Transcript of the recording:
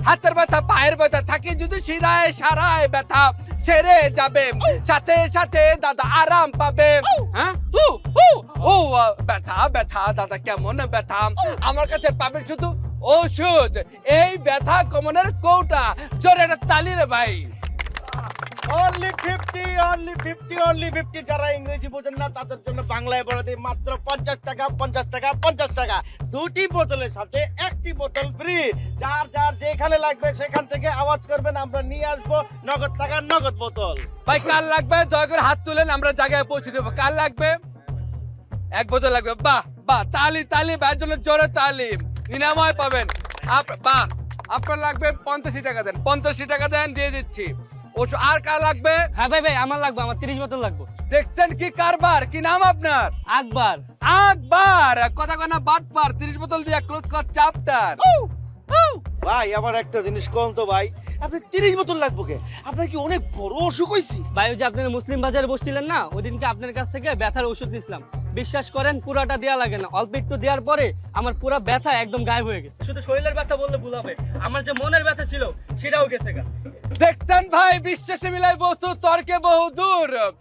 হাতের ব্যথা পায়ের ব্যথা থাকে যদি শিরায় সারায় ব্যথা সেরে যাবে সাথে সাথে দাদা আরাম পাবে হ্যাঁ ব্যথা ব্যথা দাদা কেমন ব্যথা আমার কাছে পাবেন শুধু ওষুধ এই ব্যথা কমানোর কৌটা জোরে একটা তালি রে ভাই অনলি 50 যারা ইংরেজি বোঝেন না তাদের জন্য বাংলায় বলে দিই মাত্র 50 টাকা 50 টাকা দুটি বোতলের সাথে একটি বোতল ফ্রি যার যার যেখানে লাগবে সেখান থেকে আওয়াজ করবেন আমরা নিয়ে আসবো নগদ টাকা নগদ বোতল ভাই কার লাগবে দয়া করে হাত তুলেন আমরা জায়গায় পৌঁছে দেবো কার লাগবে এক বোতল লাগবে বাহ বাহ তালি তালি ভাইয়ের জন্য জোরে তালি নিরাময় পাবেন বাহ আপনার লাগবে 85 টাকা দেন 85 টাকা দেন দিয়ে দিচ্ছি ওষুধ আর কার লাগবে হ্যাঁ ভাই ভাই আমার লাগবে, আমার 30 বোতল লাগবে। দেখছেন কি কারবার কি নাম আপনার আকবর। আকবর কথা কনা বাটপার 30 বোতল দিয়ে ক্লোজ কর চ্যাপ্টার ভাই আমার একটা জিনিস কোন তো ভাই আপনি 30 বোতল লাগবে কে আপনার কি অনেক বড় অসুখ হইছে ভাই ওই যে আপনারা মুসলিম বাজারে বসছিলেন না ওদিনকে আপনার কাছ থেকে ব্যথার ওষুধ নিছিলাম, বিশ্বাস করেন পুরাটা দেয়া লাগে না, অল্প একটু দেওয়ার পরে আমার পুরো ব্যথা একদম গায়েব হয়ে গেছে। শুধু শরীরের ব্যথা বললে ভুল হবে, আমার যে মনের ব্যথা ছিল সেটাও গেছে গা। দেখছেন ভাই বিশ্বাসে মিলাই বস্তু তর্কে বহু দূর